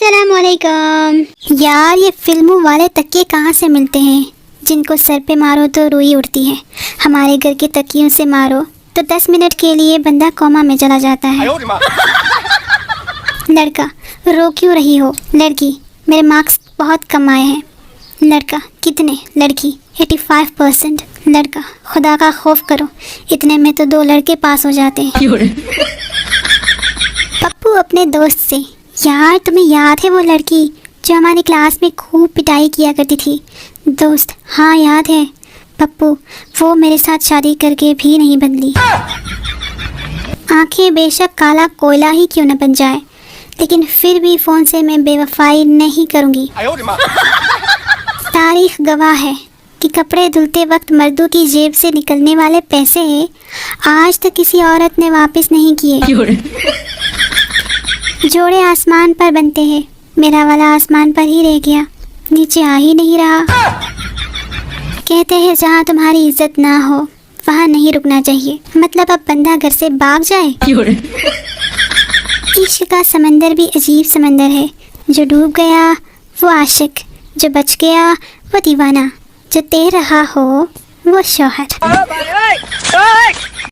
अस्सलामुअलैकुम। यार ये फिल्मों वाले तकिए कहाँ से मिलते हैं जिनको सर पे मारो तो रुई उड़ती है। हमारे घर के तकियों से मारो तो 10 मिनट के लिए बंदा कोमा में चला जाता है। लड़का, रो क्यों रही हो? लड़की, मेरे मार्क्स बहुत कम आए हैं। लड़का, कितने? लड़की, 85%। लड़का, खुदा का खौफ करो, इतने में तो 2 लड़के पास हो जाते हैं। पप्पू अपने दोस्त से, यार तुम्हें याद है वो लड़की जो हमारी क्लास में खूब पिटाई किया करती थी? दोस्त, हाँ याद है। पप्पू, वो मेरे साथ शादी करके भी नहीं बदली। आंखें बेशक काला कोयला ही क्यों न बन जाए, लेकिन फिर भी फ़ोन से मैं बेवफाई नहीं करूँगी। तारीख गवाह है कि कपड़े धुलते वक्त मर्दों की जेब से निकलने वाले पैसे आज तक किसी औरत ने वापस नहीं किए। जोड़े आसमान पर बनते हैं, मेरा वाला आसमान पर ही रह गया, नीचे आ ही नहीं रहा। कहते हैं जहाँ तुम्हारी इज्जत ना हो वहाँ नहीं रुकना चाहिए, मतलब अब बंदा घर से भाग जाए। इश्क का समंदर भी अजीब समंदर है, जो डूब गया वो आशिक, जो बच गया वो दीवाना, जो तैर रहा हो वो शौहर।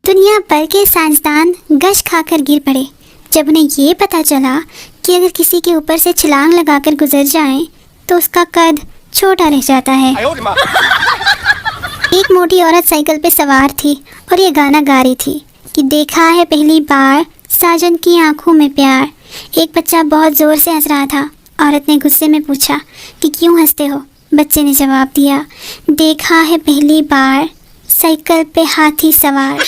दुनिया भर के साइंसदान गश खाकर गिर पड़े जब उन्हें ये पता चला कि अगर किसी के ऊपर से छलांग लगाकर गुजर जाएं तो उसका कद छोटा रह जाता है। एक मोटी औरत साइकिल पे सवार थी और ये गाना गा रही थी कि देखा है पहली बार साजन की आंखों में प्यार। एक बच्चा बहुत जोर से हंस रहा था। औरत ने गुस्से में पूछा कि क्यों हंसते हो? बच्चे ने जवाब दिया, देखा है पहली बार साइकिल पे हाथी सवार।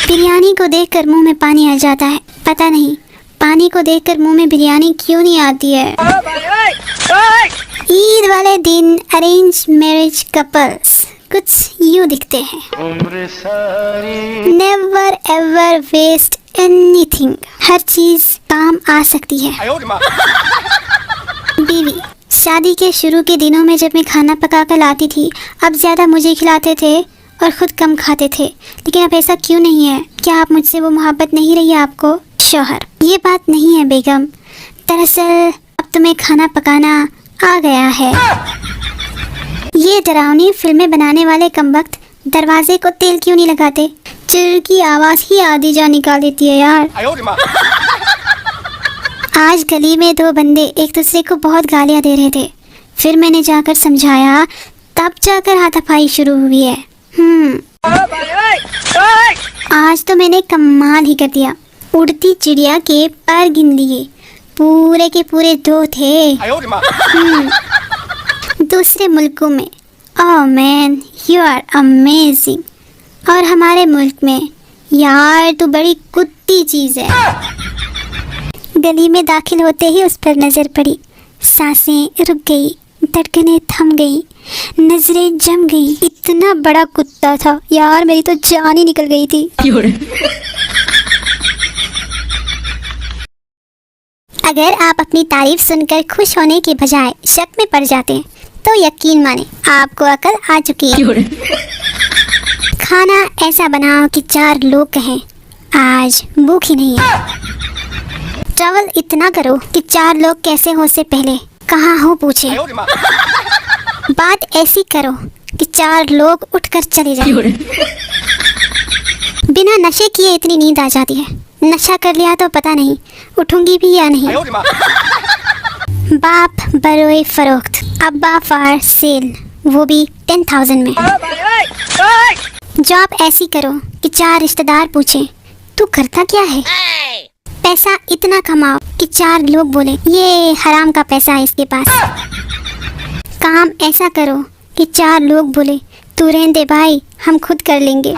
बिरयानी को देखकर मुंह में पानी आ जाता है, पता नहीं पानी को देखकर मुंह में बिरयानी क्यों नहीं आती है। ईद वाले दिन अरेंज मैरिज कपल्स कुछ यूं दिखते हैं। नेवर एवर वेस्ट एनीथिंग, हर चीज काम आ सकती है। बीवी, शादी के शुरू के दिनों में जब मैं खाना पका कर लाती थी, अब ज्यादा मुझे खिलाते थे और खुद कम खाते थे, लेकिन अब ऐसा क्यों नहीं है? क्या आप मुझसे वो मोहब्बत नहीं रही आपको? शौहर, ये बात नहीं है बेगम, दरअसल अब तुम्हें खाना पकाना आ गया है। ये डरावनी फिल्में बनाने वाले कमबख्त दरवाजे को तेल क्यों नहीं लगाते? चिर की आवाज ही आधी जान निकाल देती है यार। आज गली में 2 बंदे एक दूसरे को बहुत गालियां दे रहे थे, फिर मैंने जाकर समझाया, तब जाकर हाथापाई शुरू हुई है। आज तो मैंने कमाल ही कर दिया, उड़ती चिड़िया के पर गिन लिए, पूरे के पूरे 2 थे। दूसरे मुल्कों में oh man you are amazing, और हमारे मुल्क में यार तू बड़ी कुत्ती चीज है। गली में दाखिल होते ही उस पर नजर पड़ी, सांसें रुक गई, धड़कनें थम गई, नजरें जम गई। इतना बड़ा कुत्ता था यार, मेरी तो जान ही निकल गई थी। अगर आप अपनी तारीफ सुनकर खुश होने के बजाय शक में पड़ जाते हैं तो यकीन माने आपको अकल आ चुकी है। खाना ऐसा बनाओ कि 4 लोग कहें आज भूख ही नहीं है। ट्रैवल इतना करो कि 4 लोग कैसे हो से पहले कहाँ हो पूछे। बात ऐसी करो कि 4 लोग उठकर चले जाएं। बिना नशे किए इतनी नींद आ जाती है, नशा कर लिया तो पता नहीं उठूंगी भी या नहीं। बाप बरोए फरोख्त, अब्बा फॉर सेल, वो भी 10,000 में। जॉब ऐसी करो कि 4 रिश्तेदार पूछें तू करता क्या है। पैसा इतना कमाओ कि 4 लोग बोले ये हराम का पैसा है इसके पास। काम ऐसा करो कि 4 लोग बोले तू रहने दे भाई, हम खुद कर लेंगे।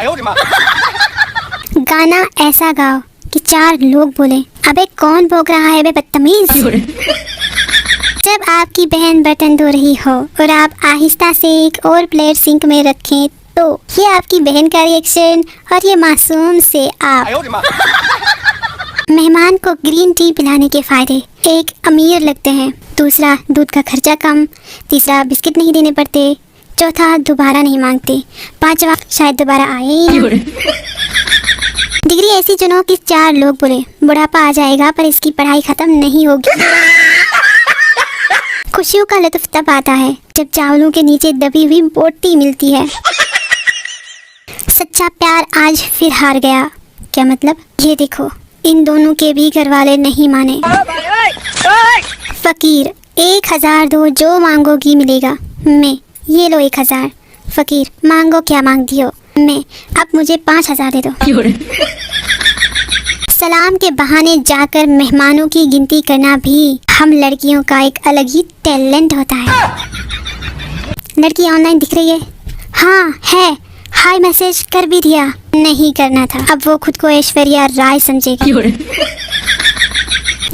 गाना ऐसा गाओ कि 4 लोग बोले अबे कौन भोग रहा है बे बदतमीज। जब आपकी बहन बर्तन धो रही हो और आप आहिस्ता से एक और प्लेट सिंक में रखें तो ये आपकी बहन का रिएक्शन, और ये मासूम से आप। मेहमान को ग्रीन टी पिलाने के फायदे, एक अमीर लगते हैं, दूसरा दूध का खर्चा कम, तीसरा बिस्किट नहीं देने पड़ते, चौथा दोबारा नहीं मांगते, 5वां शायद दोबारा आए ही ना। डिग्री ऐसी चुनो कि 4 लोग बोले बुढ़ापा आ जाएगा पर इसकी पढ़ाई खत्म नहीं होगी। खुशियों का लुत्फ तब आता है जब चावलों के नीचे दबी हुई बोटी मिलती है। सच्चा प्यार आज फिर हार गया। क्या मतलब? ये देखो, इन दोनों के भी घर वाले नहीं माने। फकीर 1000 दो, जो मांगोगी मिलेगा। मैं, ये लो 1000। फकीर, मांगो क्या मांगती हो? मैं, अब मुझे 5000 दे दो। सलाम के बहाने जाकर मेहमानों की गिनती करना भी हम लड़कियों का एक अलग ही टैलेंट होता है। लड़की ऑनलाइन दिख रही है? हाँ है। हाय मैसेज कर भी दिया। नहीं करना था, अब वो खुद को ऐश्वर्या राय समझेगी।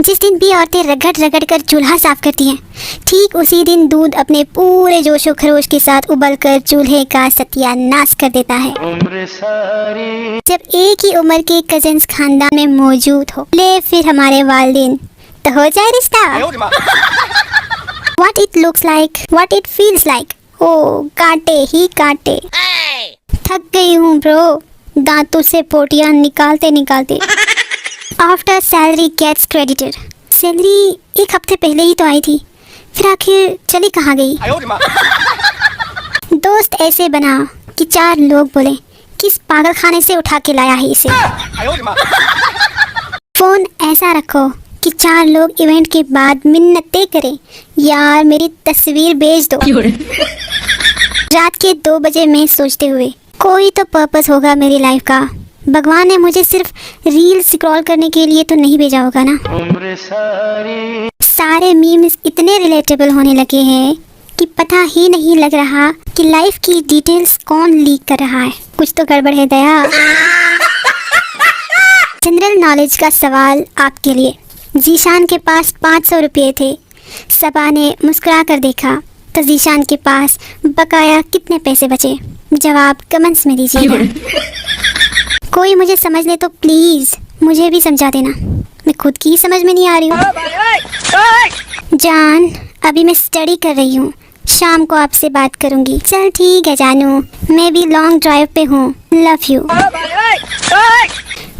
जिस दिन भी औरतें रगड़ रगड़ कर चूल्हा साफ करती हैं, ठीक उसी दिन दूध अपने पूरे जोशो खरोश के साथ उबलकर चूल्हे का सत्यानाश कर देता है। जब एक ही उम्र के कजिन्स खानदान में मौजूद हो, ले फिर हमारे वालिदैन, तो हो जाए रिश्ता। What it looks like, what it feels like, ओ कांटे ही कांटे। थक गई हूँ ब्रो, दांतों से पोटियां निकालते निकालते। After salary gets credited. Salary 1 हफ्ते पहले ही तो आई थी, फिर आखिर चली कहाँ गई? दोस्त ऐसे बना कि 4 लोग बोले, किस पागल खाने से उठा के लाया है इसे। फोन ऐसा रखो कि 4 लोग इवेंट के बाद मिन्नतें करें, यार मेरी तस्वीर भेज दो। रात के 2 बजे मैं सोचते हुए, कोई तो पर्पस होगा मेरी लाइफ का। भगवान ने मुझे सिर्फ रील स्क्रॉल करने के लिए तो नहीं भेजा होगा ना। सारे मीम्स इतने रिलेटेबल होने लगे हैं कि पता ही नहीं लग रहा कि लाइफ की डिटेल्स कौन लीक कर रहा है। कुछ तो गड़बड़ है दया। जनरल नॉलेज का सवाल आपके लिए। जीशान के पास 500 रुपये थे। सबा ने मुस्कुरा कर देखा तो जीशान के पास बकाया कितने पैसे बचे? जवाब कमेंट्स में दीजिएगा। कोई मुझे समझ ले तो प्लीज मुझे भी समझा देना, मैं खुद की समझ में नहीं आ रही हूँ। जान, अभी मैं स्टडी कर रही हूँ, शाम को आपसे बात करूँगी। चल ठीक है जानू, मैं भी लॉन्ग ड्राइव पे हूँ। Love you.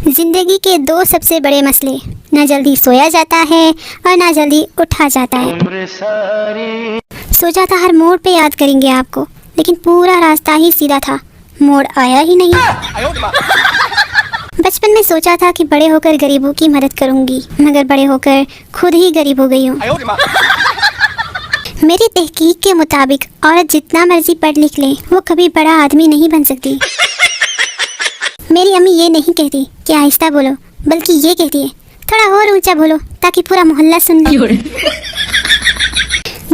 जिंदगी के 2 सबसे बड़े मसले, ना जल्दी सोया जाता है और ना जल्दी उठा जाता है। सोचा था हर मोड़ पे याद करेंगे आपको, लेकिन पूरा रास्ता ही सीधा था, मोड़ आया ही नहीं। बचपन में सोचा था कि बड़े होकर गरीबों की मदद करूंगी, मगर बड़े होकर खुद ही गरीब हो गई हूँ। मेरी तहकीक के मुताबिक औरत जितना मर्जी पढ़ लिख ले, वो कभी बड़ा आदमी नहीं बन सकती। मेरी अम्मी ये नहीं कहती कि आहिस्ता बोलो, बल्कि ये कहती है थोड़ा और ऊंचा बोलो ताकि पूरा मोहल्ला सुन ले।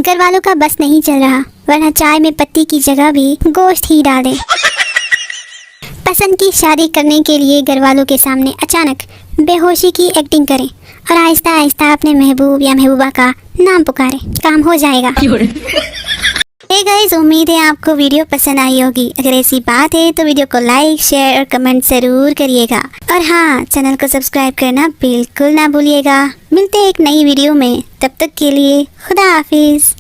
घर वालों का बस नहीं चल रहा, वरना चाय में पत्ती की जगह भी गोश्त ही डाल दे। पसंद की शादी करने के लिए घर वालों के सामने अचानक बेहोशी की एक्टिंग करें और आहिस्ता आहिस्ता अपने महबूब या महबूबा का नाम पुकारें, काम हो जाएगा। हे गाइस, उम्मीद है आपको वीडियो पसंद आई होगी। अगर ऐसी बात है तो वीडियो को लाइक, शेयर और कमेंट जरूर करिएगा। और हाँ, चैनल को सब्सक्राइब करना बिल्कुल ना भूलिएगा। मिलते हैं एक नई वीडियो में, तब तक के लिए खुदा हाफिज।